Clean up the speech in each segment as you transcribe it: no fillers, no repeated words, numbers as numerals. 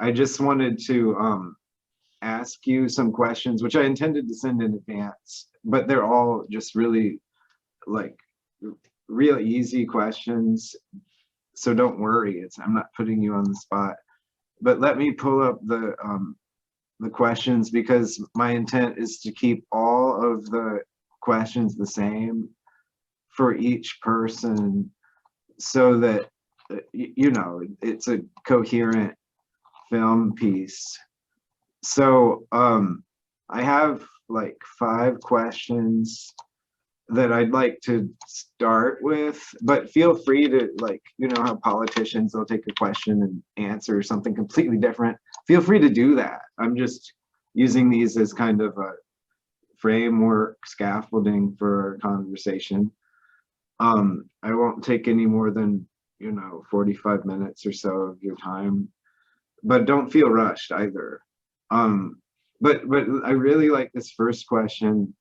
I just wanted to ask you some questions, which I intended to send in advance, but they're all just really like real easy questions. So don't worry, I'm not putting you on the spot. But let me pull up the questions, because my intent is to keep all of the questions the same for each person, so that it's a coherent film piece. So I have like 5 questions that I'd like to start with, but feel free to, like, how politicians, they'll take a question and answer something completely different. Feel free to do that. I'm just using these as kind of a framework, scaffolding for our conversation. I won't take any more than 45 minutes or so of your time, but don't feel rushed either. But I really like this first question,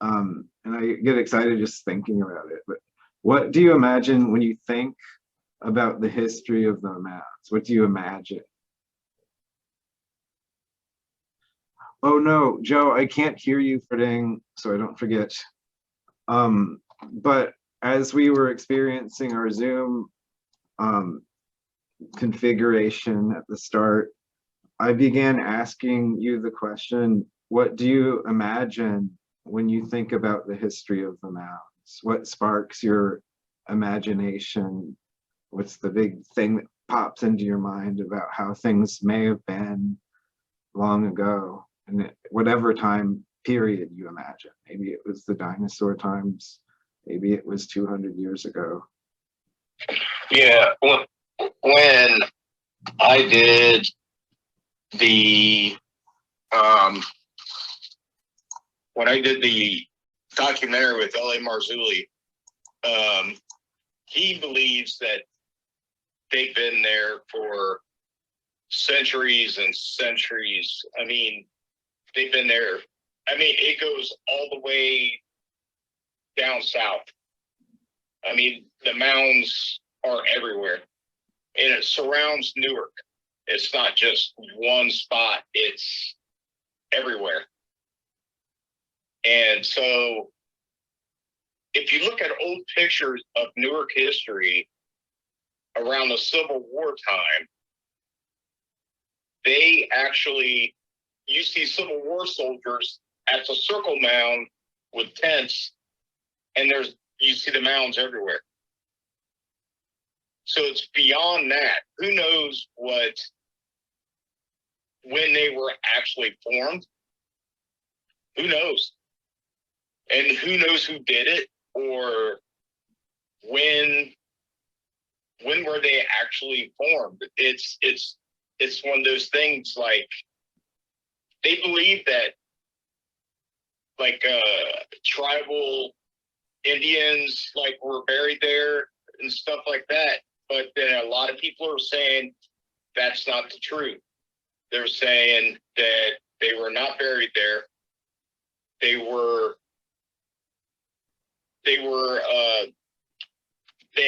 and I get excited just thinking about it. But what do you imagine when you think about the history of the mounds? What do you imagine? Oh no, Joe, I can't hear you footing, so I don't forget. But as we were experiencing our Zoom configuration at the start, I began asking you the question, what do you imagine when you think about the history of the mounds? What sparks your imagination? What's the big thing that pops into your mind about how things may have been long ago, and whatever time period you imagine? Maybe it was the dinosaur times, maybe it was 200 years ago. Yeah, when I did the documentary with L.A. Marzulli, he believes that they've been there for centuries and centuries. I mean, they've been there. I mean, it goes all the way down south. I mean, the mounds are everywhere, and it surrounds Newark. It's not just one spot, it's everywhere. And so if you look at old pictures of Newark history around the Civil War time, you see Civil War soldiers at the Circle Mound with tents, and you see the mounds everywhere. So it's beyond that. Who knows when they were actually formed? Who knows? And who knows who did it, or when were they actually formed? It's one of those things, like, they believe that, like, tribal Indians, like, were buried there and stuff like that. But then a lot of people are saying that's not the truth. They're saying that they were not buried there. They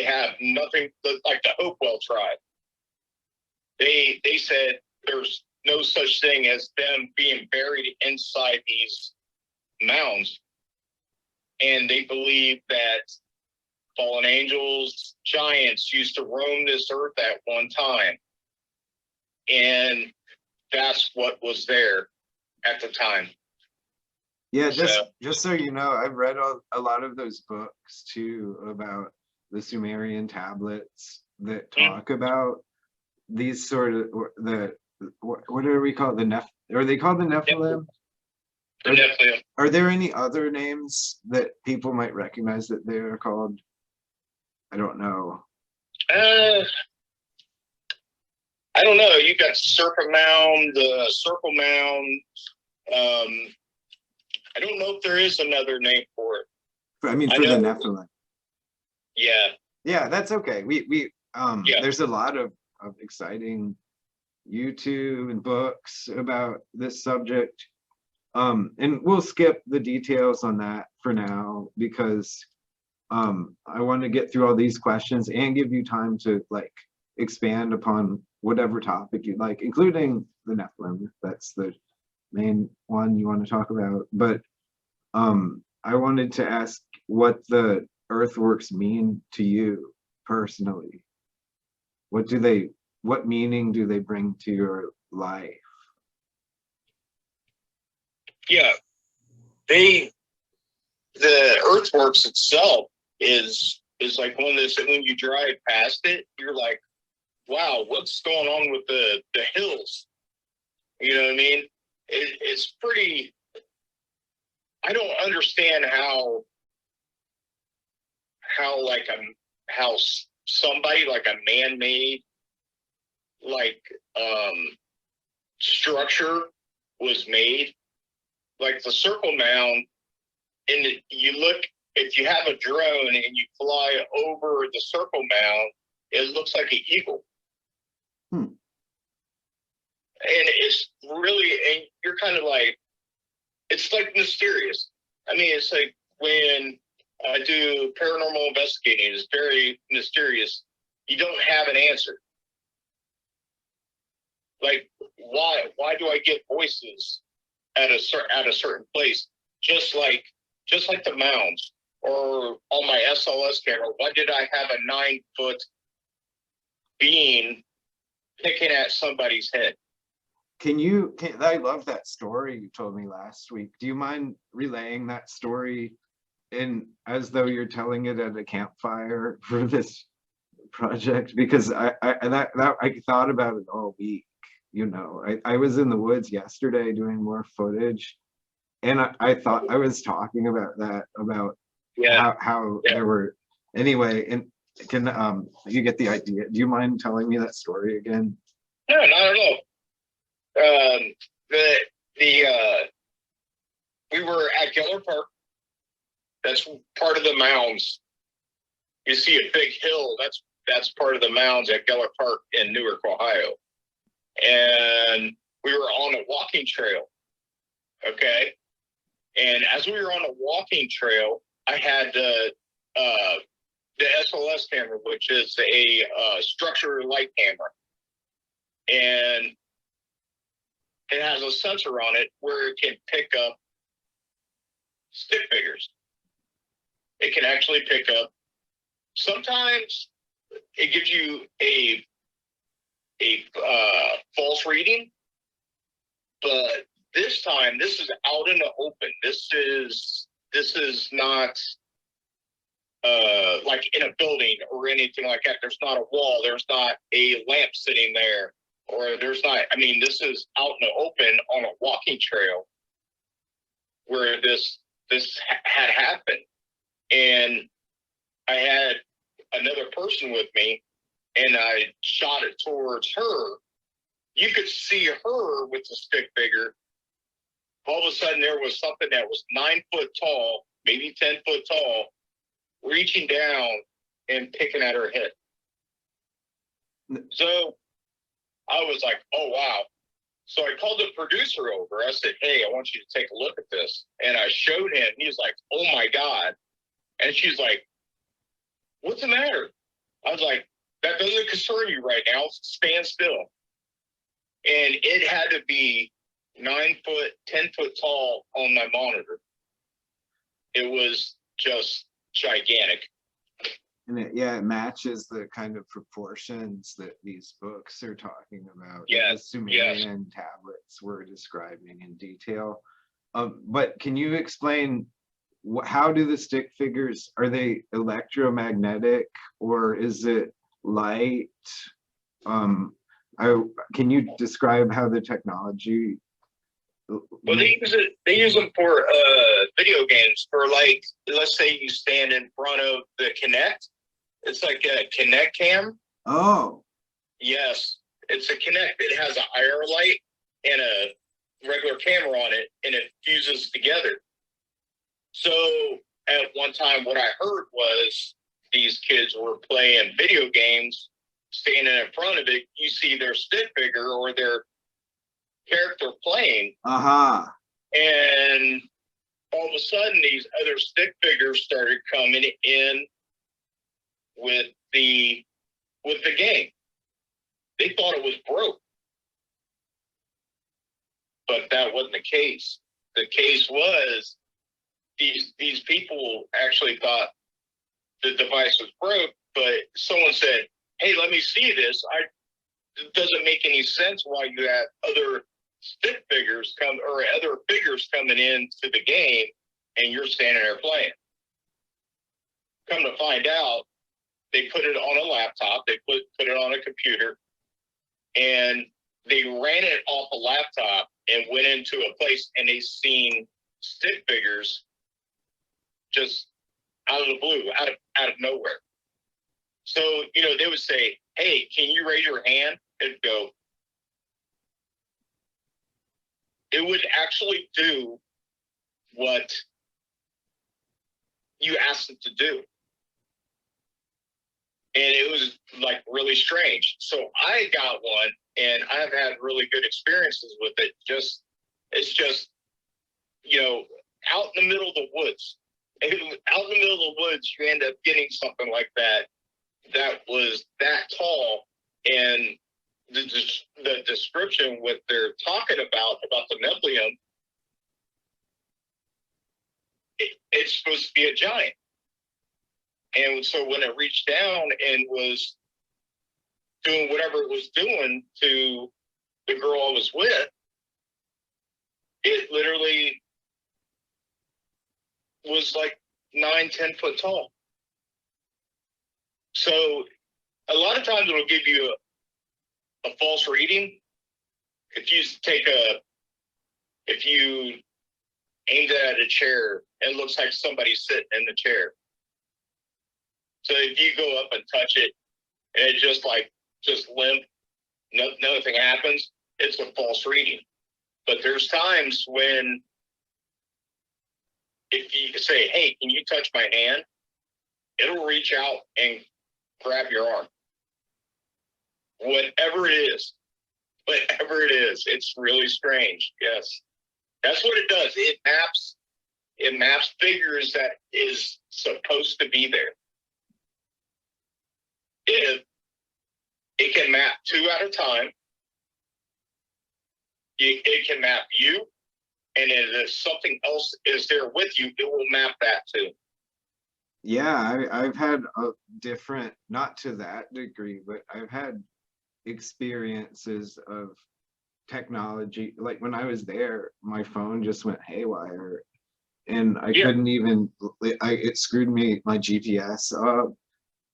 have nothing, like the Hopewell tribe. They said there's no such thing as them being buried inside these mounds. And they believe that fallen angels, giants used to roam this earth at one time. And that's what was there at the time. Yeah, just so you know, I've read a lot of those books too about the Sumerian tablets that talk about these sort of, what are we called? Are they called the Nephilim? The Nephilim. Are there any other names that people might recognize that they are called? I don't know. I don't know. You got Serpent Mound, Circle Mound. I don't know if there is another name for it. I mean, for the Nephilim. Yeah. Yeah, that's okay. There's a lot of exciting YouTube and books about this subject. And we'll skip the details on that for now, because I want to get through all these questions and give you time to, like, expand upon whatever topic you'd like, including the Nephilim, if that's the main one you want to talk about. But I wanted to ask what the earthworks mean to you personally. What meaning do they bring to your life? Yeah, the earthworks itself is like one of those that when you drive past it, you're like, wow, what's going on with the hills? You know what I mean? It's pretty. I don't understand how like how somebody like a man-made like structure was made. Like the Circle Mound, and you look, if you have a drone and you fly over the Circle Mound, it looks like an eagle. And it's really, and you're kind of like, it's like mysterious. I mean, it's like when I do paranormal investigating, it's very mysterious. You don't have an answer. Like, why do I get voices at a certain place? Just like the mounds, or on my SLS camera, why did I have a 9-foot being picking at somebody's head? I love that story you told me last week. Do you mind relaying that story in as though you're telling it at a campfire for this project? Because I thought about it all week. You know, I was in the woods yesterday doing more footage, and I thought I was talking about that, about how there were, anyway. And can you get the idea? Do you mind telling me that story again? No, not at all. We were at Geller Park. That's part of the mounds. You see a big hill. That's part of the mounds at Geller Park in Newark, Ohio. And we were on a walking trail. Okay. And as we were on a walking trail, I had the SLS camera, which is a structured light camera. And it has a sensor on it where it can pick up stick figures. It can actually pick up. Sometimes it gives you a false reading, but this time this is out in the open. This is not like in a building or anything like that. There's not a wall. There's not a lamp sitting there. Or there's not, I mean, this is out in the open on a walking trail where this had happened. And I had another person with me, and I shot it towards her. You could see her with the stick figure. All of a sudden, there was something that was 9 foot tall, maybe 10 foot tall, reaching down and picking at her head. So I was like, oh, wow. So I called the producer over. I said, hey, I want you to take a look at this. And I showed him. He's like, oh, my God. And she's like, what's the matter? I was like, that doesn't concern you right now. Stand still. And it had to be 9 foot, 10 foot tall on my monitor. It was just gigantic. And it matches the kind of proportions that these books are talking about. Yeah, the Sumerian tablets were describing in detail. But can you explain how do the stick figures, are they electromagnetic or is it light? Can you describe how the technology? Well, they use them for video games. For, like, let's say you stand in front of the Kinect. It's like a Kinect cam. Oh. Yes, it's a Kinect. It has an IR light and a regular camera on it, and it fuses together. So at one time, what I heard was these kids were playing video games, standing in front of it. You see their stick figure or their character playing. And all of a sudden, these other stick figures started coming in with the game. They thought it was broke, but that wasn't the case. The case was these people actually thought the device was broke, but someone said, "Hey, let me see this." It doesn't make any sense why you have other stick figures come or other figures coming into the game and you're standing there playing. Come to find out, they put it on a laptop, they put it on a computer, and they ran it off a laptop and went into a place and they seen stick figures just out of the blue, out of nowhere. So, they would say, "Hey, can you raise your hand?" It'd go. It would actually do what you asked it to do. And it was like really strange. So I got one and I've had really good experiences with it. It's just, out in the middle of the woods. Out in the middle of the woods, you end up getting something like that was that tall. And the description, what they're talking about the Nephilim, it's supposed to be a giant. And so when it reached down and was doing whatever it was doing to the girl I was with, it literally was like 9-10 foot tall. So a lot of times it'll give you a false reading. If you aimed it at a chair, it looks like somebody's sitting in the chair. So if you go up and touch it and it just limp, nothing happens, it's a false reading. But there's times when if you say, "Hey, can you touch my hand?" It'll reach out and grab your arm. Whatever it is, it's really strange. Yes. That's what it does. It maps figures that is supposed to be there. It can map two at a time. It can map you, and if something else is there with you, it will map that too. Yeah, I've had a different, not to that degree, but I've had experiences of technology. Like when I was there, my phone just went haywire and I couldn't even, it screwed my GPS up.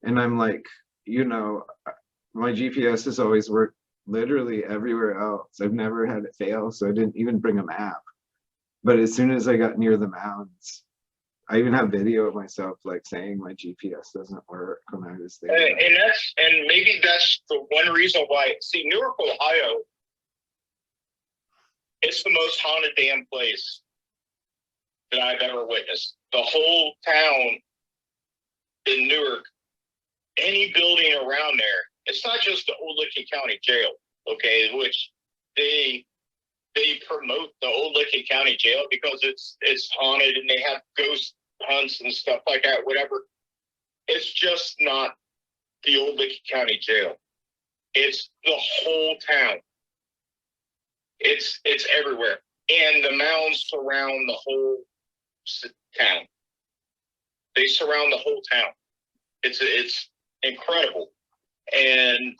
And I'm like, my GPS has always worked literally everywhere else. I've never had it fail, so I didn't even bring a map. But as soon as I got near the mounds, I even have video of myself like saying my GPS doesn't work when I was there. And maybe that's the one reason why. See, Newark, Ohio, it's the most haunted damn place that I've ever witnessed. The whole town in Newark, any building around there, it's not just the Old Licking County Jail, okay, which they promote the Old Licking County Jail because it's haunted and they have ghost hunts and stuff like that, whatever. It's just not the Old Licking County Jail. It's the whole town. It's everywhere. And the mounds surround the whole town. They surround the whole town. It's incredible. And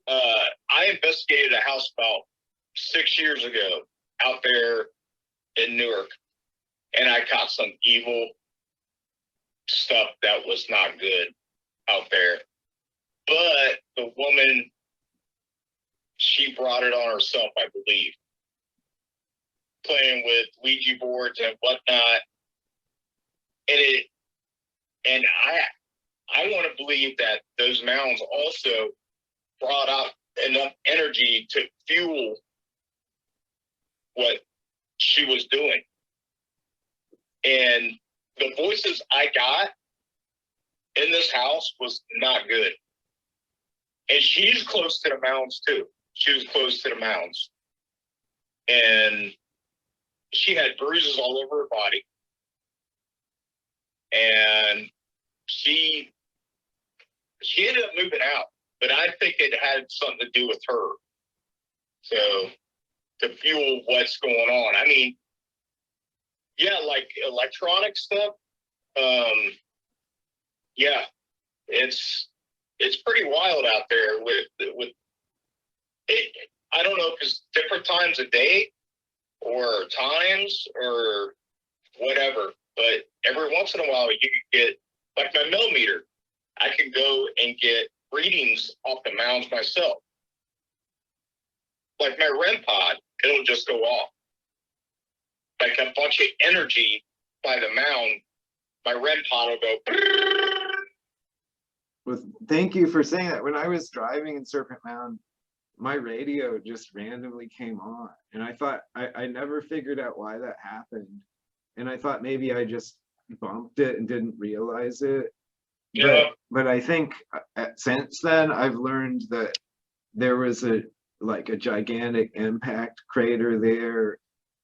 I investigated a house about 6 years ago out there in Newark, and I caught some evil stuff that was not good out there. But the woman, she brought it on herself, I believe, playing with Ouija boards and whatnot. And I want to believe that those mounds also brought out enough energy to fuel what she was doing. And the voices I got in this house was not good. And she's close to the mounds too. She was close to the mounds. And she had bruises all over her body. And she ended up moving out. but I think it had something to do with her. So to fuel what's going on. I mean, yeah, like electronic stuff. Yeah, it's pretty wild out there with it. I don't know if it's different times of day or times or whatever, but every once in a while you can get, like my millimeter, I can go and get readings off the mounds myself. Like my REM pod, it'll just go off. Like a bunch of energy by the mound, my REM pod will go. Thank you for saying that. When I was driving in Serpent Mound, my radio just randomly came on, and I thought I never figured out why that happened, and I thought maybe I just bumped it and didn't realize it. Yeah. But I think since then I've learned that there was a gigantic impact crater there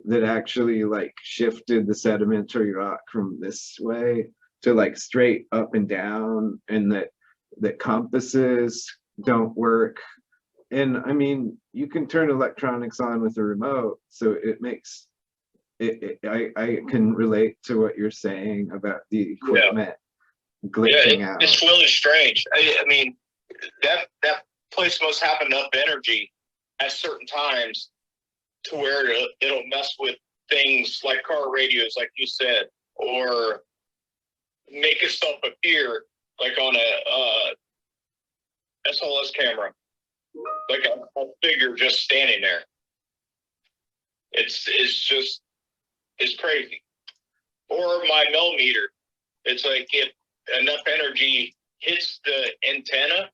that actually like shifted the sedimentary rock from this way to like straight up and down, and that compasses don't work. And I mean, you can turn electronics on with a remote, so it makes it. I can relate to what you're saying about the equipment glitching out. It's really strange. I mean, that place must have enough energy at certain times to where it'll mess with things like car radios, like you said, or make itself appear like on a SLS camera, like a figure just standing there. It's crazy. Or my millimeter, it's like if enough energy hits the antenna,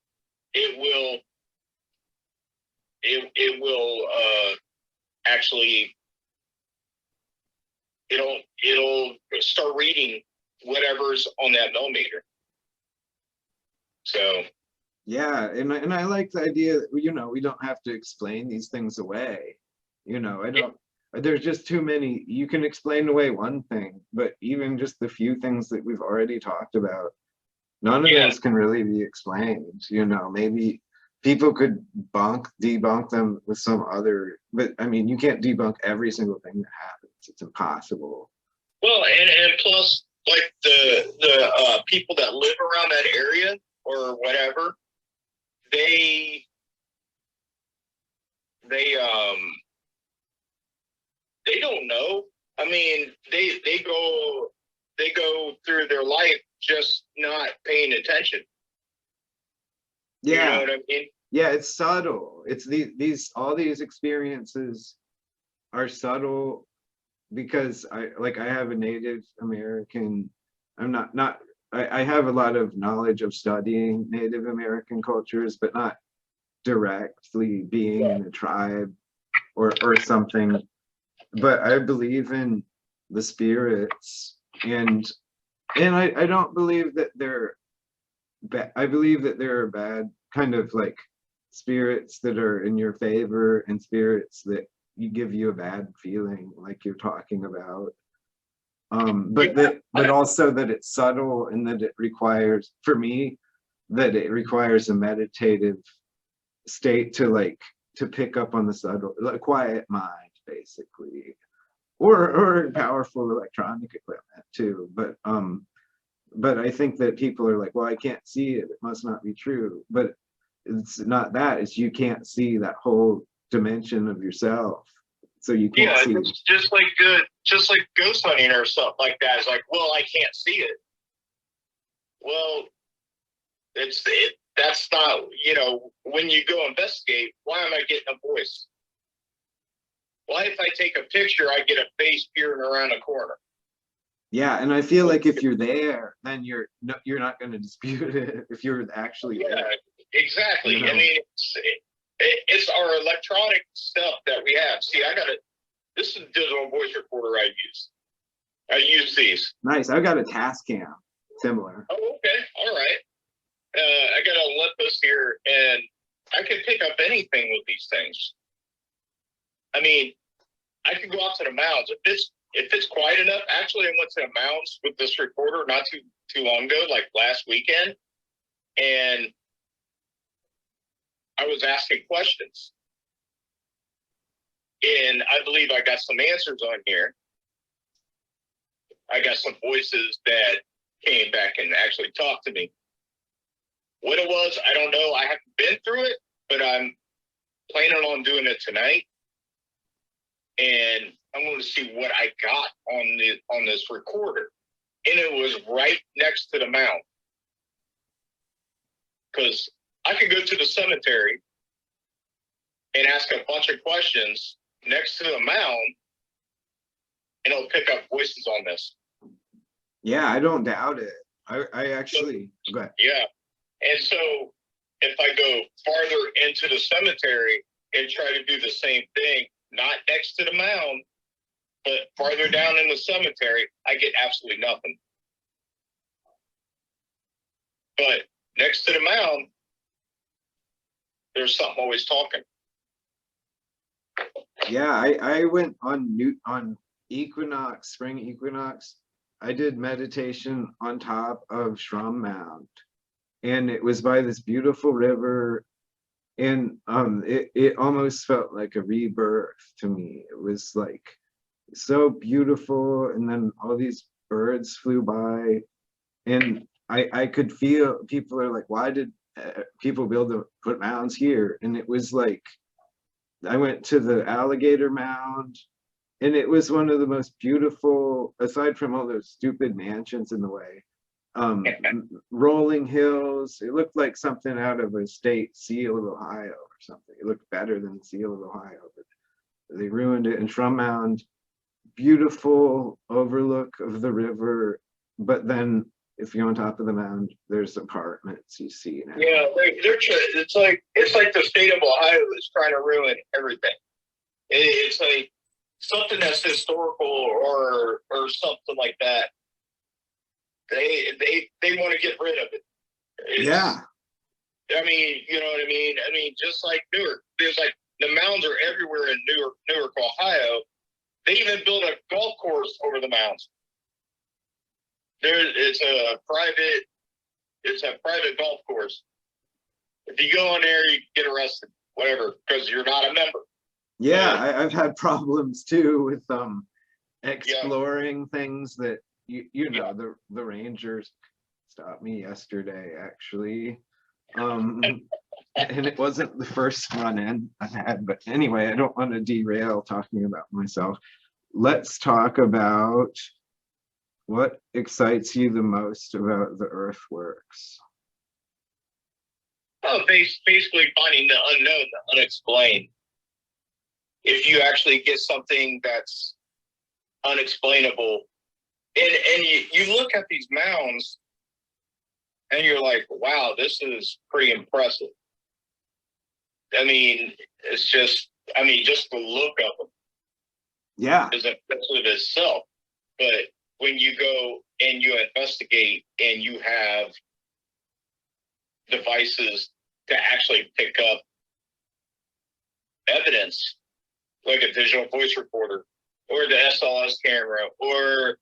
it will actually it'll start reading whatever's on that millimeter. So yeah, and I like the idea that, you know, we don't have to explain these things away. You know, I don't. There's just too many. You can explain away one thing, but even just the few things that we've already talked about, none of those can really be explained. You know, maybe people could debunk them with some other, but I mean, you can't debunk every single thing that happens. It's impossible. Well, and plus, like the people that live around that area or whatever, they don't know. I mean, they go through their life just not paying attention. Yeah. You know what I mean? Yeah, it's subtle. It's all these experiences are subtle because I have a Native American. I'm not I have a lot of knowledge of studying Native American cultures, but not directly being in a tribe or something. But I believe in the spirits, and I don't believe that they're bad. I believe that there are bad kind of like spirits that are in your favor and spirits that you give you a bad feeling, like you're talking about. But also that it's subtle, and that it requires, for me, that it requires a meditative state to pick up on the subtle, like quiet mind, basically, or powerful electronic equipment too. But I think that people are like, well, I can't see it. It must not be true. But it's not that. It's you can't see that whole dimension of yourself. So you can't see. It's just like ghost hunting or something like that. It's like, well, I can't see it. Well, that's not, you know, when you go investigate, why am I getting a voice? Why, if I take a picture, I get a face peering around a corner? Yeah, and I feel like if you're there, then you're not going to dispute it if you're actually there. Exactly. You know? I mean, it's our electronic stuff that we have. See, this is a digital voice recorder I use these. Nice. I've got a Tascam, similar. Oh, okay. All right. I got a Olympus here, and I can pick up anything with these things. I mean, I can go out to the mounds. If it's quiet enough, actually, I went to the mounds with this recorder not too long ago, like last weekend, and I was asking questions. And I believe I got some answers on here. I got some voices that came back and actually talked to me. What it was, I don't know. I haven't been through it, but I'm planning on doing it tonight. And I'm going to see what I got on this recorder. And it was right next to the mound. Because I could go to the cemetery and ask a bunch of questions next to the mound, and it'll pick up voices on this. Yeah, I don't doubt it. I actually, go ahead. Yeah. And so if I go farther into the cemetery and try to do the same thing, not next to the mound, but farther down in the cemetery, I get absolutely nothing. But next to the mound, there's something always talking. Yeah, I went on equinox, spring equinox. I did meditation on top of Shrum Mound, and it was by this beautiful river, and it almost felt like a rebirth to me. It was like so beautiful, and then all these birds flew by, and I could feel people are like, why did people put mounds here? And it was like, I went to the alligator mound, and it was one of the most beautiful, aside from all those stupid mansions in the way, rolling hills. It looked like something out of a state seal of Ohio or something. It looked better than the seal of Ohio, but they ruined it. And Shrum Mound, beautiful overlook of the river, but then if you're on top of the mound, there's apartments you see now. Yeah, it's like the state of Ohio is trying to ruin everything. It's like something that's historical or something like that. They want to get rid of it. Yeah. I mean, you know what I mean? I mean, just like Newark, there's like the mounds are everywhere in Newark, Ohio. They even built a golf course over the mounds. It's a private golf course. If you go in there, you get arrested, whatever, because you're not a member. Yeah, I've had problems too with exploring things that you know, the Rangers stopped me yesterday actually. And it wasn't the first run-in I had, but anyway, I don't want to derail talking about myself. Let's talk about what excites you the most about the earthworks. Oh, basically finding the unknown, the unexplained. If you actually get something that's unexplainable, and you look at these mounds, and you're like, wow, this is pretty impressive. I mean, it's just, just the look of them. Yeah. Is impressive itself. But when you go and you investigate and you have devices to actually pick up evidence, like a digital voice recorder or the SLS camera or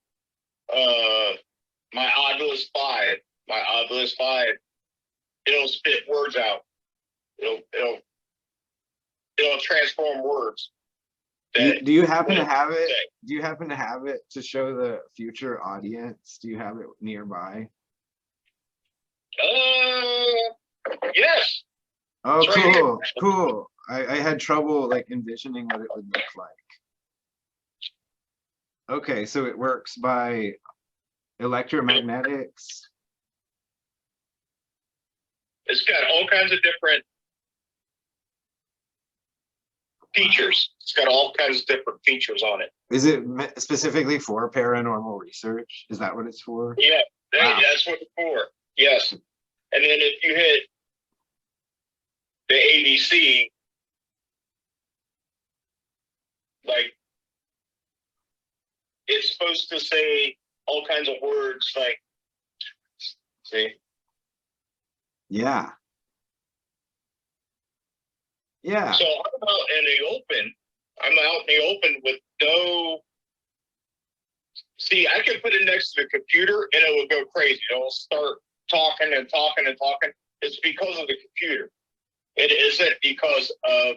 my Oculus 5, it'll spit words out. It'll transform words. Do you happen to have it? Do you happen to have it to show the future audience? Do you have it nearby? Yes. Oh, cool, cool. I had trouble like envisioning what it would look like. Okay, so it works by electromagnetics. It's got all kinds of different features. It's got all kinds of different features on it. Is it specifically for paranormal research? Is that what it's for? Yeah, wow. That's what it's for. Yes. And then if you hit the ABC, like, it's supposed to say all kinds of words, like, see? Yeah. Yeah. So I'm out in the open with no. See, I can put it next to the computer and it will go crazy. It'll start talking and talking and talking. It's because of the computer. It isn't because of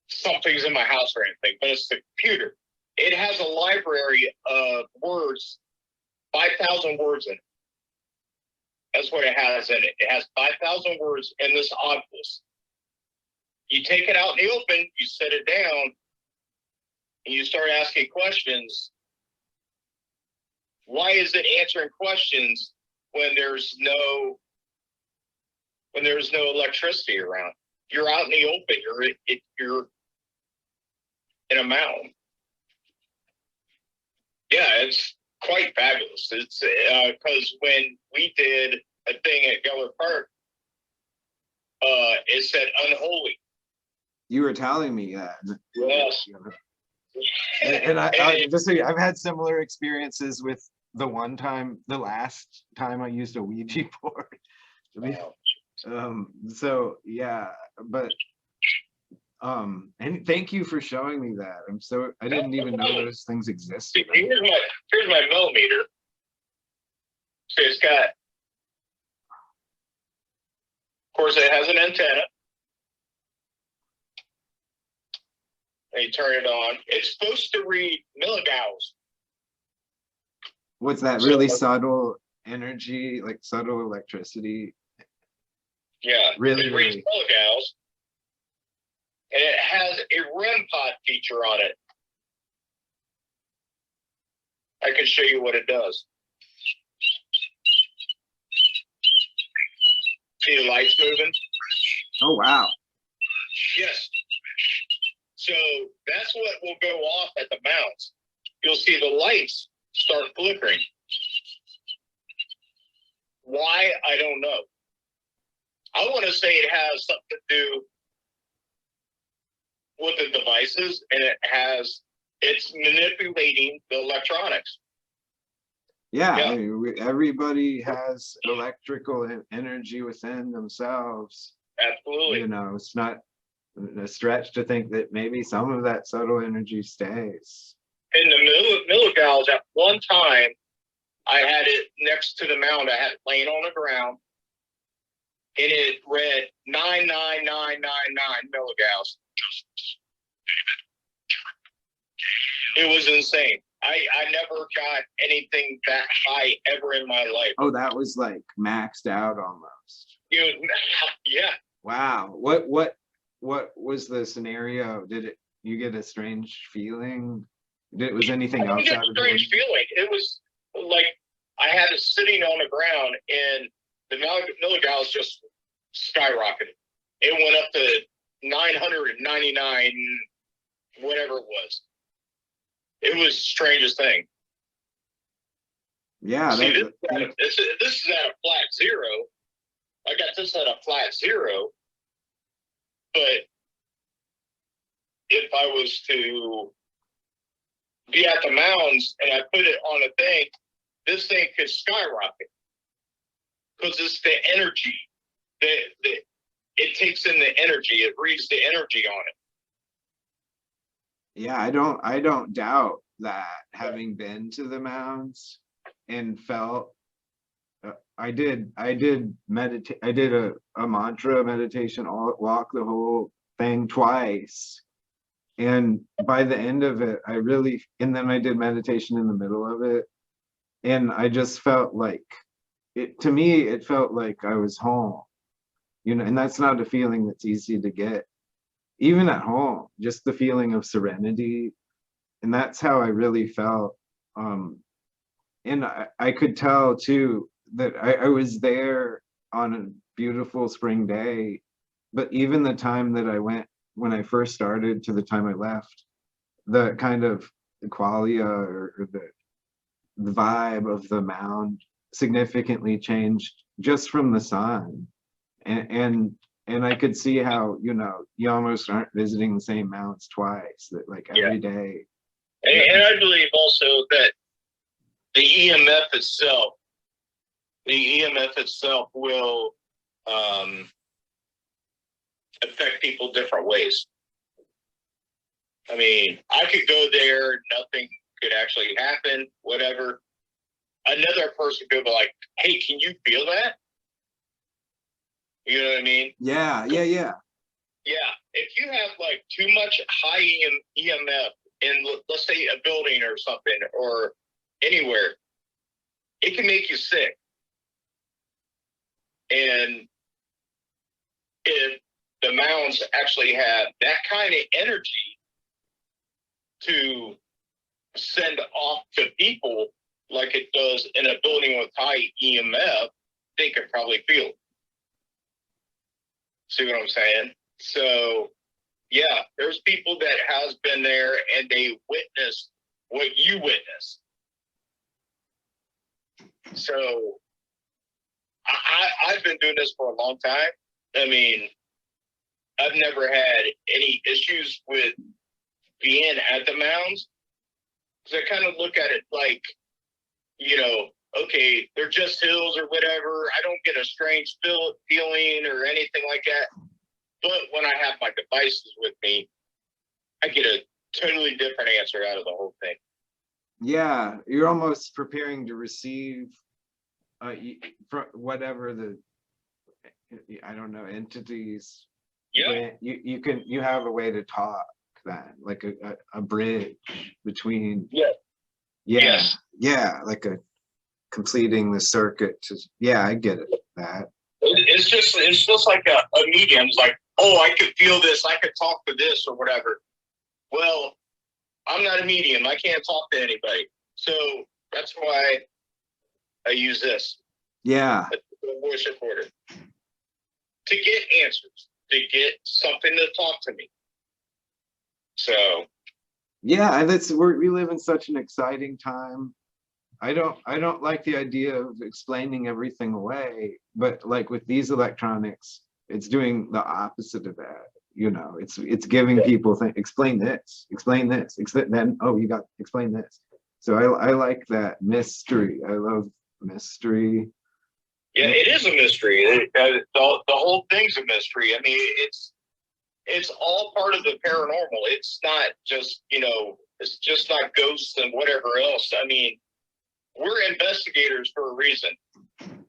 something's in my house or anything, but it's the computer. It has a library of words, 5,000 words in it. That's what it has in it. It has 5,000 words in this octopus. You take it out in the open, you set it down, and you start asking questions. Why is it answering questions when there's no electricity around? You're out in the open. You're in a mountain. Yeah, it's quite fabulous. It's because when we did a thing at Geller Park, it said unholy. You were telling me that. Yes. And I just so I've had similar experiences with the last time I used a Ouija board. Wow. So yeah, but and thank you for showing me that. I didn't even know those things existed. Here's my millimeter. So it's got, of course, it has an antenna. And you turn it on. It's supposed to read milligauss. What's that? Really subtle energy, like subtle electricity? Yeah, really, it reads really milligauss. And it has a REM pod feature on it. I can show you what it does. See the lights moving? Oh, wow. Yes. So that's what will go off at the mounts. You'll see the lights start flickering. Why? I don't know. I want to say it has something to do with the devices, and it's manipulating the electronics. Yeah. I mean, everybody has electrical energy within themselves. Absolutely. You know, it's not a stretch to think that maybe some of that subtle energy stays. In the milligauss, at one time, I had it next to the mound. I had it laying on the ground, and it read 99999 milligauss. It was insane. I never got anything that high ever in my life. Oh, that was like maxed out almost. Yeah. Wow. What was the scenario? Did you get a strange feeling? Was anything I didn't outside get a of strange feeling. It was like I had it sitting on the ground, and the milligauss just skyrocketed. It went up to 999, whatever it was. It was the strangest thing. Yeah. See, this is at a flat zero. I got this at a flat zero. But if I was to be at the mounds and I put it on a thing, this thing could skyrocket. Because it's the energy. It takes in the energy. It reads the energy on it. Yeah, I don't doubt that, having been to the mounds and felt I did meditate. I did a mantra meditation, walk the whole thing twice. And by the end of it, and then I did meditation in the middle of it. And I just felt like to me, it felt like I was home, you know, and that's not a feeling that's easy to get, even at home, just the feeling of serenity. And that's how I really felt. And I could tell too, that I was there on a beautiful spring day, but even the time that I went, when I first started to the time I left, the kind of the qualia or the vibe of the mound significantly changed just from the sun. And I could see how, you know, you almost aren't visiting the same mounds twice, that like every day. And I believe also that the EMF itself will affect people different ways. I mean, I could go there, nothing could actually happen, whatever. Another person could be like, hey, can you feel that? You know what I mean? Yeah. Yeah. If you have like too much high EMF in, let's say, a building or something, or anywhere, it can make you sick. And if the mounds actually have that kind of energy to send off to people like it does in a building with high EMF, they could probably feel it. See what I'm saying? So, yeah, there's people that has been there and they witnessed what you witnessed. So, I've been doing this for a long time. I mean, I've never had any issues with being at the mounds, because I kind of look at it like, you know, okay, they're just hills or whatever. I don't get a strange feeling or anything like that. But when I have my devices with me, I get a totally different answer out of the whole thing. Yeah, you're almost preparing to receive whatever the, I don't know, entities. Yeah. You have a way to talk that, like a bridge between. Yeah. Yes. Yeah, like a completing the circuit to, yeah, I get it. That. It's just like a medium. It's like, oh, I could feel this, I could talk to this or whatever. Well, I'm not a medium. I can't talk to anybody. So that's why I use this. Yeah. A voice recorder. To get answers, to get something to talk to me. So. Yeah, and we live in such an exciting time. I don't like the idea of explaining everything away, but like with these electronics, it's doing the opposite of that. You know, it's giving people explain this, then, oh, you got explain this. So I like that mystery. I love mystery. Yeah, it is a mystery. The whole thing's a mystery. I mean, it's all part of the paranormal. It's not just, you know, it's just not ghosts and whatever else. I mean, we're investigators for a reason.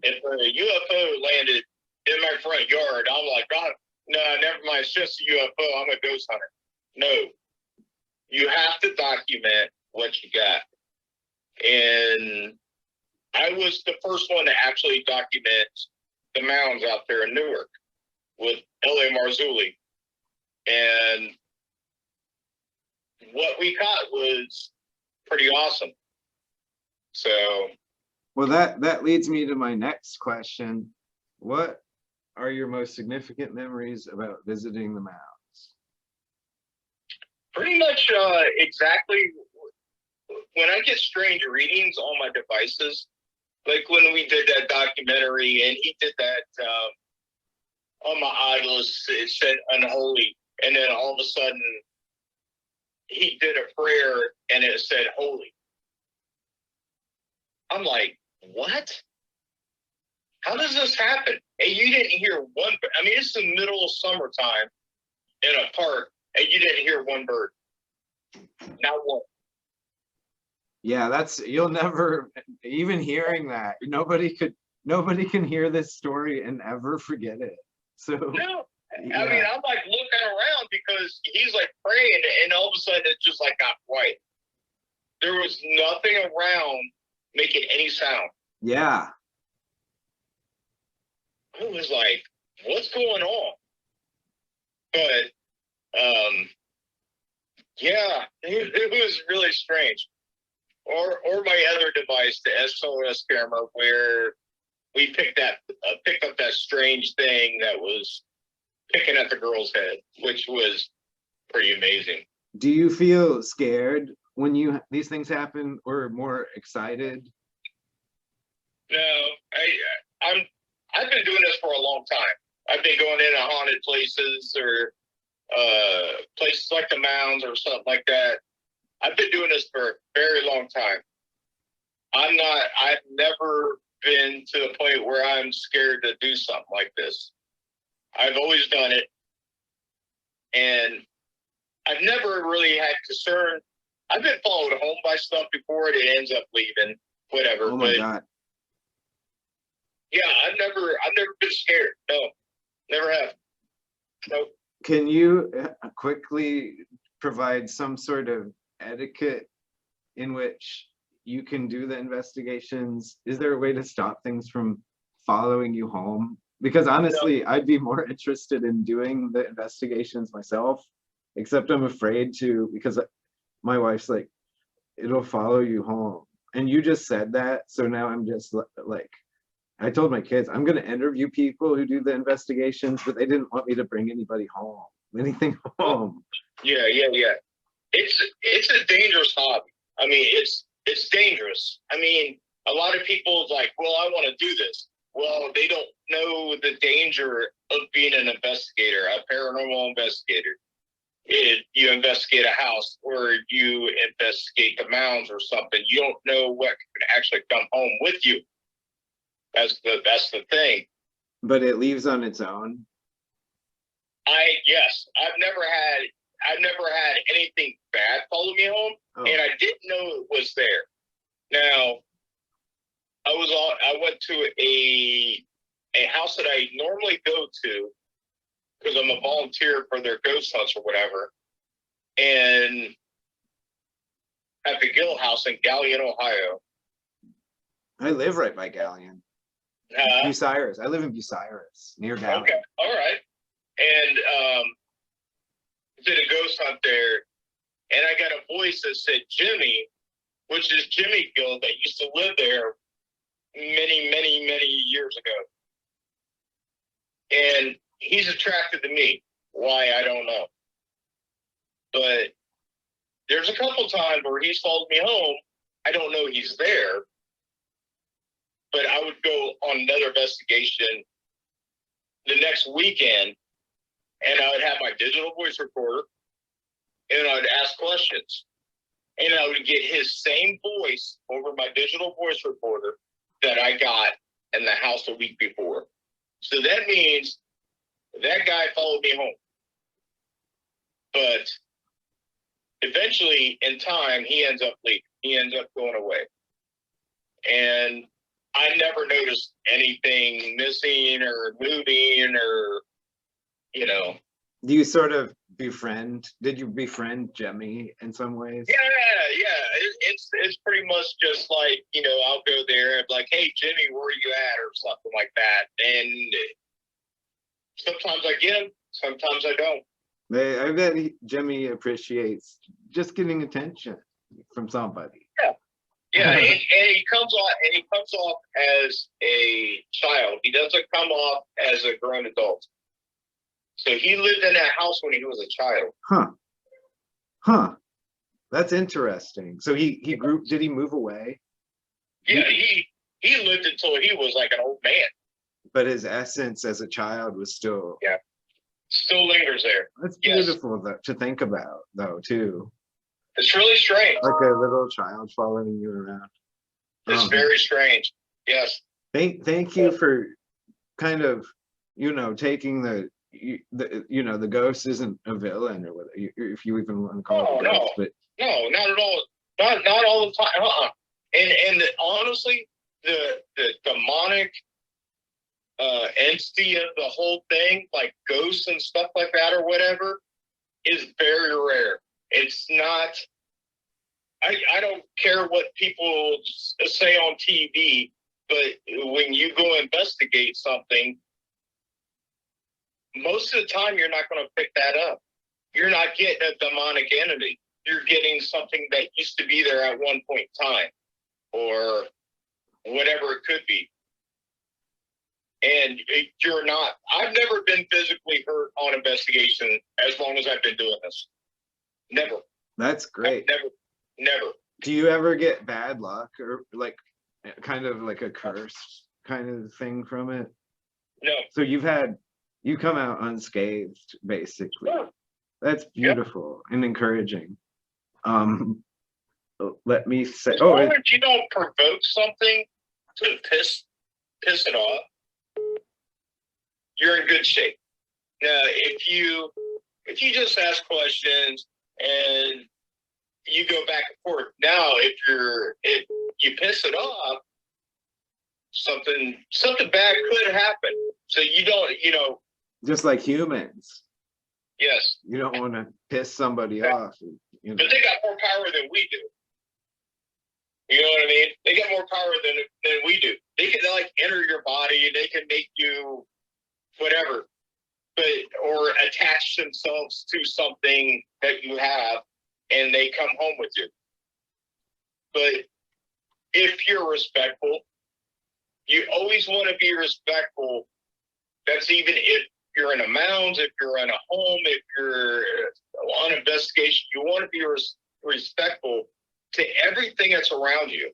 If a UFO landed in my front yard, I'm like, God, no, never mind. It's just a UFO. I'm a ghost hunter. No, you have to document what you got. And I was the first one to actually document the mounds out there in Newark with L.A. Marzulli. And what we got was pretty awesome. So, well, that leads me to my next question. What are your most significant memories about visiting the mounds? Pretty much exactly when I get strange readings on my devices, like when we did that documentary and he did that on my idols, it said unholy, and then all of a sudden he did a prayer and it said holy. I'm like, what? How does this happen? And you didn't hear one. I mean, it's the middle of summertime in a park, and you didn't hear one bird. Not one. Yeah, you'll never, even hearing that, nobody can hear this story and ever forget it. So no, yeah. I mean, I'm like looking around because he's like praying, and all of a sudden it just like got quiet. There was nothing around making any sound. Yeah. I was like, what's going on? But yeah, it was really strange. Or my other device, the SOS camera, where we picked up that strange thing that was picking at the girl's head, which was pretty amazing. Do you feel scared when these things happen, or more excited? No, I've been doing this for a long time. I've been going into haunted places or places like the mounds or something like that. I've been doing this for a very long time. I've never been to the point where I'm scared to do something like this. I've always done it. And I've never really had concern. I've been followed home by stuff before it ends up leaving, whatever. Oh my God. Yeah, I've never been scared. No. Never have. Nope. Can you quickly provide some sort of etiquette in which you can do the investigations? Is there a way to stop things from following you home? Because No. honestly, I'd be more interested in doing the investigations myself, except I'm afraid to, because my wife's like, it'll follow you home. And you just said that. So now I'm just like, I told my kids, I'm going to interview people who do the investigations, but they didn't want me to bring anybody home, anything home. Yeah, yeah, yeah. It's a dangerous hobby. I mean, it's dangerous. I mean, a lot of people like, well, I want to do this. Well, they don't know the danger of being an investigator, a paranormal investigator. You investigate a house or you investigate the mounds or something. You don't know what could actually come home with you. That's the thing. But it leaves on its own. Yes, I've never had anything bad follow me home, and I didn't know it was there. Now, I went to a house that I normally go to because I'm a volunteer for their ghost hunts or whatever, and at the Gill House in Galion, Ohio. I live right by Galion. Bucyrus. I live in Bucyrus, near Galion. Okay, all right. And did a ghost hunt there, and I got a voice that said Jimmy, which is Jimmy Gill that used to live there many, many, many years ago. And he's attracted to me. Why, I don't know. But there's a couple times where he's followed me home. I don't know he's there. But I would go on another investigation the next weekend, and I would have my digital voice recorder, and I would ask questions. And I would get his same voice over my digital voice recorder that I got in the house a week before. So that means that guy followed me home. But eventually, in time, he ends up leaving. He ends up going away. And I never noticed anything missing or moving or, you know. Do you sort of did you befriend Jimmy in some ways? Yeah. It's pretty much just like, you know, I'll go there and be like, hey, Jimmy, where are you at? Or something like that. And sometimes I get him, sometimes I don't. I bet Jimmy appreciates just getting attention from somebody. Yeah, and he comes off as a child. He doesn't come off as a grown adult. So he lived in that house when he was a child. Huh. That's interesting. So he grew. Did he move away? Yeah, he lived until he was like an old man. But his essence as a child was still. Yeah. Still lingers there. That's beautiful to think about, though, too. It's really strange. Like a little child following you around. It's very strange. Yes. Thank you for kind of, taking the ghost isn't a villain or whatever, if you even want to call it a ghost. But no, not at all. Not all the time. And honestly, the demonic entity of the whole thing, like ghosts and stuff like that or whatever, is very rare. It's not. I don't care what people say on TV, but when you go investigate something, most of the time you're not going to pick that up. You're not getting a demonic entity. You're getting something that used to be there at one point in time, or whatever it could be. And you're not. I've never been physically hurt on investigation as long as I've been doing this. Never. That's great. Never. Do you ever get bad luck or like kind of like a curse kind of thing from it? No. So you come out unscathed, basically. Yeah. That's beautiful and encouraging. Let me say, as long as you don't provoke something to piss it off, you're in good shape. Now, if you just ask questions and you go back and forth, now if you piss it off, something bad could happen. So you don't, just like humans. Yes. You don't want to piss somebody off. You know. But they got more power than we do. You know what I mean? They got more power than we do. They can like enter your body. They can make you whatever, but or attach themselves to something that you have, and they come home with you. But if you're respectful, you always want to be respectful. That's even if you're in a mound, if you're in a home, if you're on investigation, you want to be respectful to everything that's around you.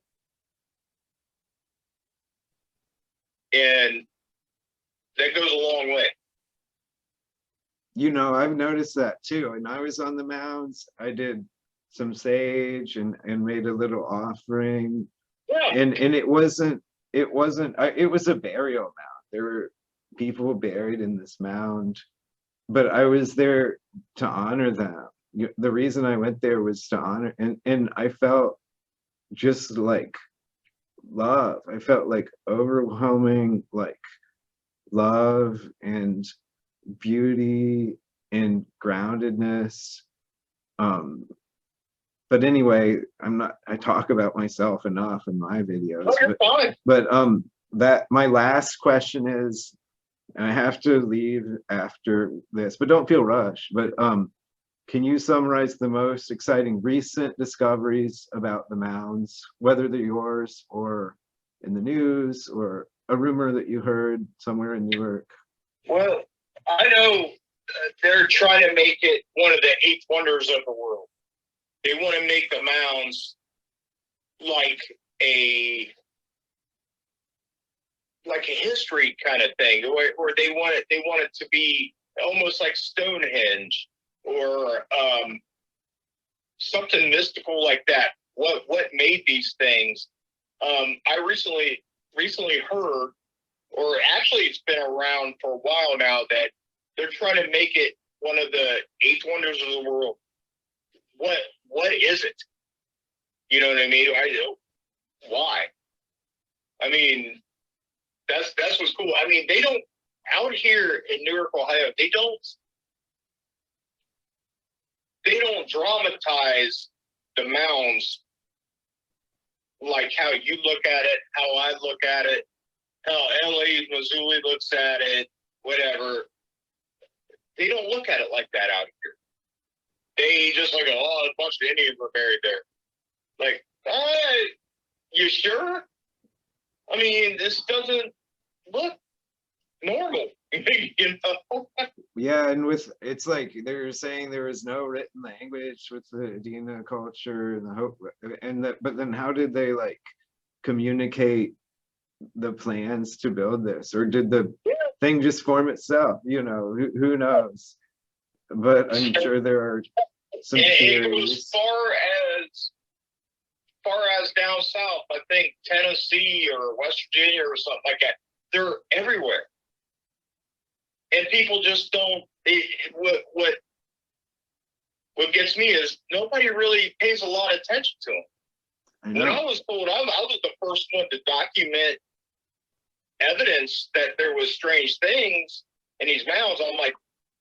And that goes a long way. You know, I've noticed that too. And I was on the mounds, I did some sage and made a little offering. Yeah. And it was a burial mound. There were people buried in this mound, but I was there to honor them. The reason I went there was to honor, and I felt just like love. I felt like overwhelming like love and beauty and groundedness. But anyway, I talk about myself enough in my videos. Oh, you're fine. But that my last question is, and I have to leave after this, but don't feel rushed. But can you summarize the most exciting recent discoveries about the mounds, whether they're yours or in the news or a rumor that you heard somewhere in Newark? Well, I know they're trying to make it one of the 8 wonders of the world. They want to make the mounds like a history kind of thing, or they want it to be almost like Stonehenge or something mystical like that. What made these things? I recently heard, or actually it's been around for a while now, that they're trying to make it one of the 8 wonders of the world. What is it? You know what I mean? Why? I mean, that's what's cool. I mean, they don't, out here in Newark, Ohio, they don't dramatize the mounds like how you look at it, how I look at it, how L.A. Missouri looks at it, whatever. They don't look at it like that out here. They just like, oh, a bunch of Indians were buried there. Like, you sure? I mean, this doesn't look normal, you know? Yeah, and it's like they're saying there was no written language with the Adena culture and the hope, but then how did they like communicate the plans to build this, or did the thing just form itself? You know, who knows? But I'm sure there are some theories. It goes far as down south. I think Tennessee or West Virginia or something like that. They're everywhere, and people just don't. What gets me is nobody really pays a lot of attention to them. When I was told, I was the first one to document evidence that there was strange things in these mounds. I'm like,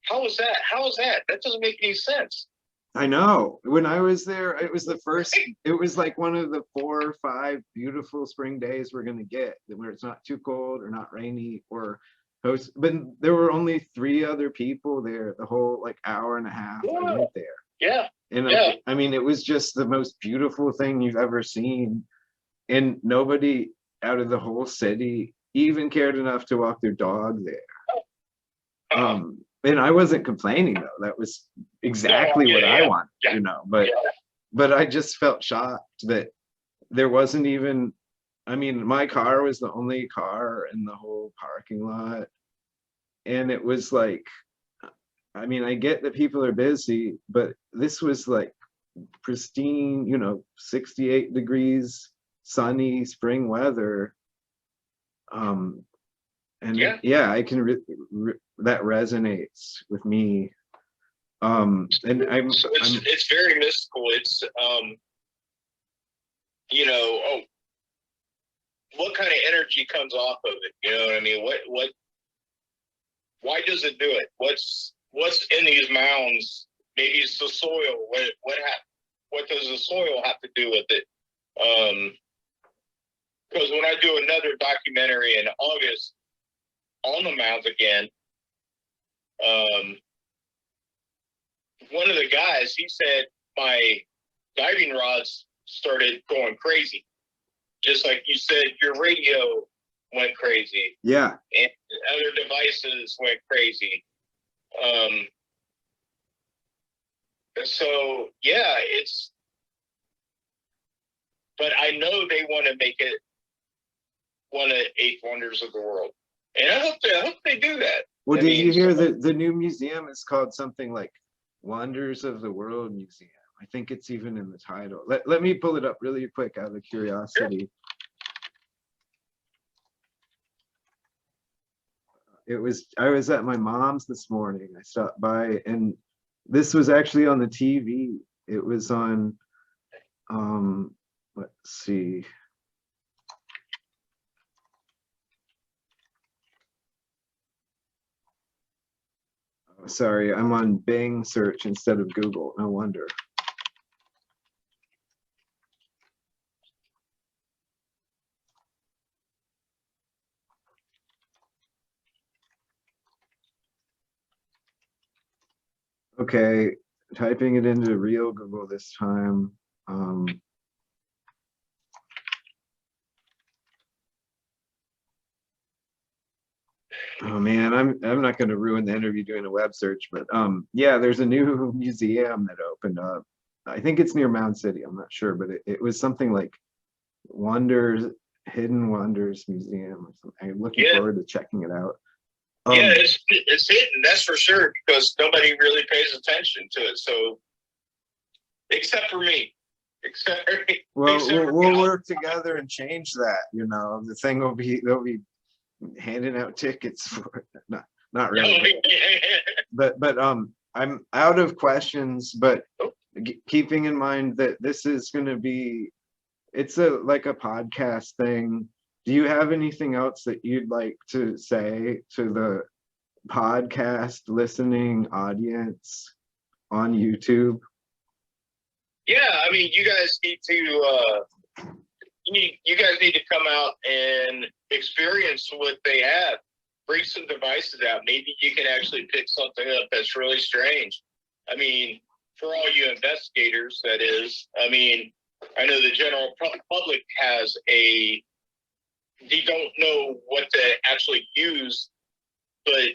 how is that? How is that? That doesn't make any sense. I know. When I was there, it was the first, it was like one of the 4 or 5 beautiful spring days we're going to get, where it's not too cold or not rainy or host. But there were only 3 other people there the whole like hour and a half I went there. Yeah. And yeah. I mean, it was just the most beautiful thing you've ever seen. And nobody out of the whole city even cared enough to walk their dog there. And I wasn't complaining though. That was exactly what I wanted, you know. But I just felt shocked that there wasn't even. I mean, my car was the only car in the whole parking lot, and it was like, I mean, I get that people are busy, but this was like pristine, you know, 68 degrees, sunny spring weather. And yeah, I can that resonates with me. And it's very mystical. It's you know, what kind of energy comes off of it? You know what I mean? why does it do it? What's in these mounds? Maybe it's the soil. What does the soil have to do with it? Because when I do another documentary in August on the mounds again, one of the guys, he said my diving rods started going crazy. Just like you said, your radio went crazy. Yeah. And other devices went crazy. So yeah, but I know they want to make it one of the 8 wonders of the world. And I hope they do that. Well, did you hear the new museum is called something like Wonders of the World Museum? I think it's even in the title. Let me pull it up really quick out of curiosity. Sure. I was at my mom's this morning. I stopped by, and this was actually on the TV. It was on, let's see. Oh, sorry, I'm on Bing search instead of Google. No wonder. Okay, typing it into real Google this time. Oh man, I'm not going to ruin the interview doing a web search, but yeah, there's a new museum that opened up. I think it's near Mound City. I'm not sure, but it was something like Hidden Wonders Museum or something. I'm looking forward to checking it out. Yeah, it's hidden, that's for sure, because nobody really pays attention to it. So, except for me. Well, we'll work together and change that. You know, the thing they'll be handing out tickets for it. Not really. But I'm out of questions. But keeping in mind that this is going to be, it's like a podcast thing. Do you have anything else that you'd like to say to the podcast listening audience on YouTube? Yeah, I mean, you guys need to you guys need to come out and experience what they have. Bring some devices out. Maybe you can actually pick something up that's really strange. I mean, for all you investigators, that is. I mean, I know the general public they don't know what to actually use, but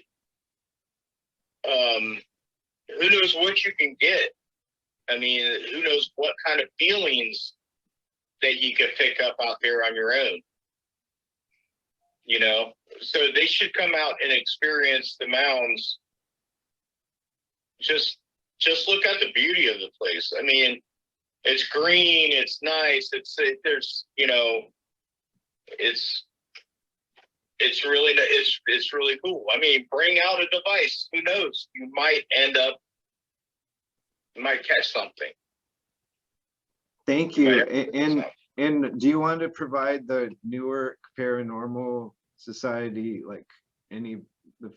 who knows what you can get? I mean, who knows what kind of feelings that you could pick up out there on your own, you know? So they should come out and experience the mounds. Just look at the beauty of the place. I mean, it's green, it's nice, there's, you know, it's really cool. I mean, bring out a device. Who knows? You might catch something. Thank you. And do you want to provide the Newark Paranormal Society, like the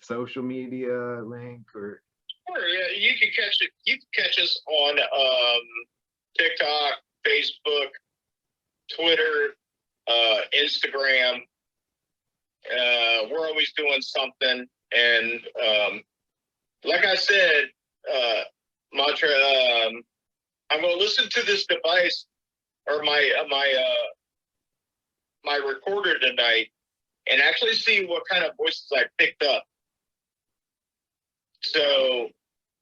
social media link or? Sure, yeah, you can catch it. You can catch us on TikTok, Facebook, Twitter, Instagram. We're always doing something, and like I said, Mantra, I'm going to listen to this device or my recorder tonight, and actually see what kind of voices I picked up. So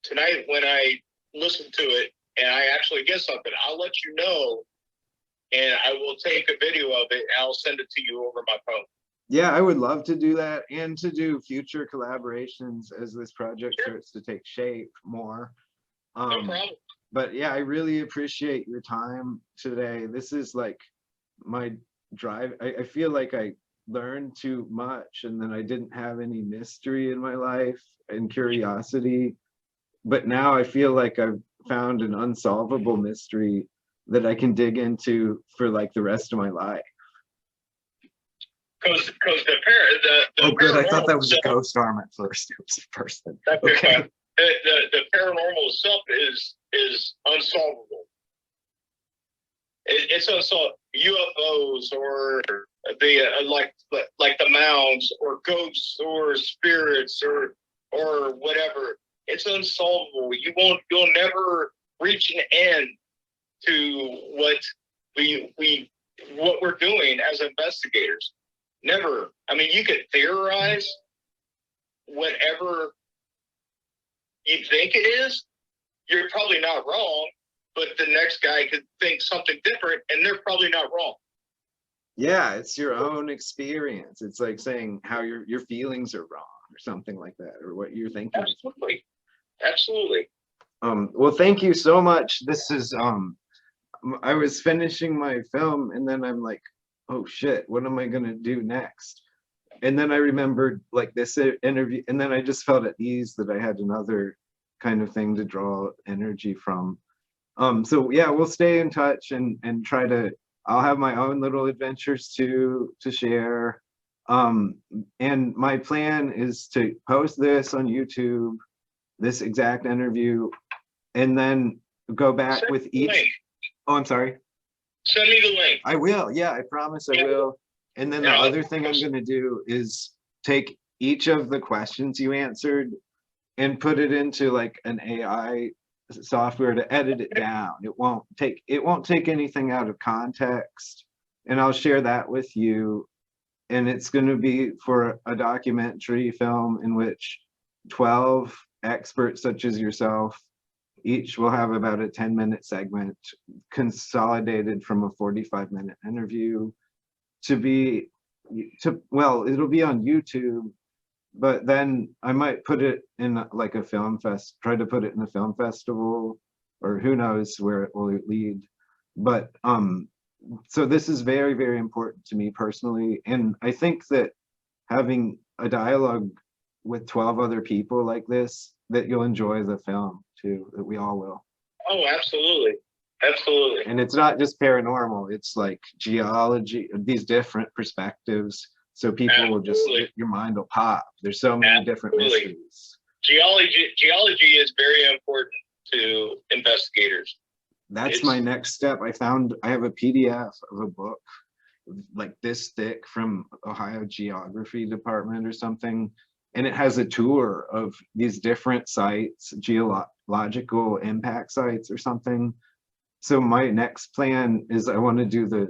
tonight, when I listen to it and I actually get something, I'll let you know, and I will take a video of it and I'll send it to you over my phone. Yeah, I would love to do that, and to do future collaborations as this project starts to take shape more. No problem. But yeah, I really appreciate your time today. This is like my drive. I feel like I learned too much, and then I didn't have any mystery in my life and curiosity. But now I feel like I've found an unsolvable mystery that I can dig into for like the rest of my life. because the Oh, good. I thought that paranormal was a stuff, ghost arm at first. It was a person. that's Okay. okay. The paranormal stuff is unsolvable. It's unsolvable. UFOs or the like the mounds or ghosts or spirits or whatever. It's unsolvable. You'll never reach an end to what we're doing as investigators. Never. I mean, you could theorize whatever you think it is. You're probably not wrong, but the next guy could think something different, and they're probably not wrong. Yeah, it's your own experience. It's like saying how your feelings are wrong or something like that, or what you're thinking. Absolutely. Absolutely. Well, thank you so much. This is I was finishing my film and then I'm like, oh shit, what am I gonna do next? And then I remembered like this interview, and then I just felt at ease that I had another kind of thing to draw energy from. So yeah, we'll stay in touch and try to, I'll have my own little adventures to share. And my plan is to post this on YouTube, this exact interview, and then go back with each. Oh, I'm sorry. Send me the link. I will. Yeah, I promise I will. And then the other thing I'm going to do is take each of the questions you answered and put it into like an AI software to edit it down. It won't take anything out of context. And I'll share that with you. And it's going to be for a documentary film in which 12 experts such as yourself each will have about a 10-minute segment consolidated from a 45-minute interview well, it'll be on YouTube, but then I might put it in like a try to put it in a film festival, or who knows where it will lead. But so this is very, very important to me personally. And I think that having a dialogue with 12 other people like this, that you'll enjoy the film too, that we all will. Oh, absolutely. Absolutely. And it's not just paranormal, it's like geology, these different perspectives. So people will just, your mind will pop. There's so many different mysteries. Geology is very important to investigators. That's my next step. I have a PDF of a book like this thick from Ohio Geography Department or something. And it has a tour of these different sites, geological impact sites or something. So my next plan is I want to do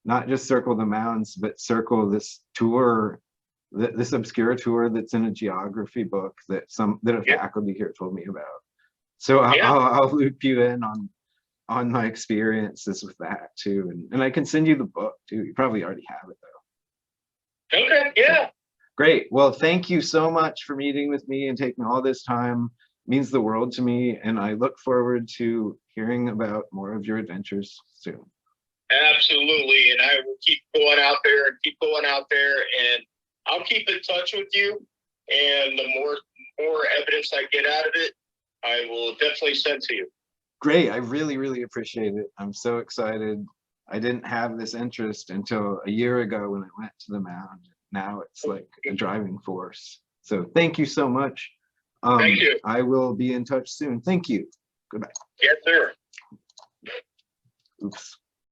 not just circle the mounds, but circle this tour, this obscure tour that's in a geography book that a faculty here told me about. So I'll loop you in on my experiences with that too. And I can send you the book too. You probably already have it though. Okay, yeah. Great. Well, thank you so much for meeting with me and taking all this time. It means the world to me. And I look forward to hearing about more of your adventures soon. Absolutely. And I will keep going out there and I'll keep in touch with you. And the more evidence I get out of it, I will definitely send to you. Great. I really, really appreciate it. I'm so excited. I didn't have this interest until a year ago when I went to the mound. Now it's like a driving force. So thank you so much. Thank you. I will be in touch soon. Thank you. Goodbye. Yes, sir. Oops.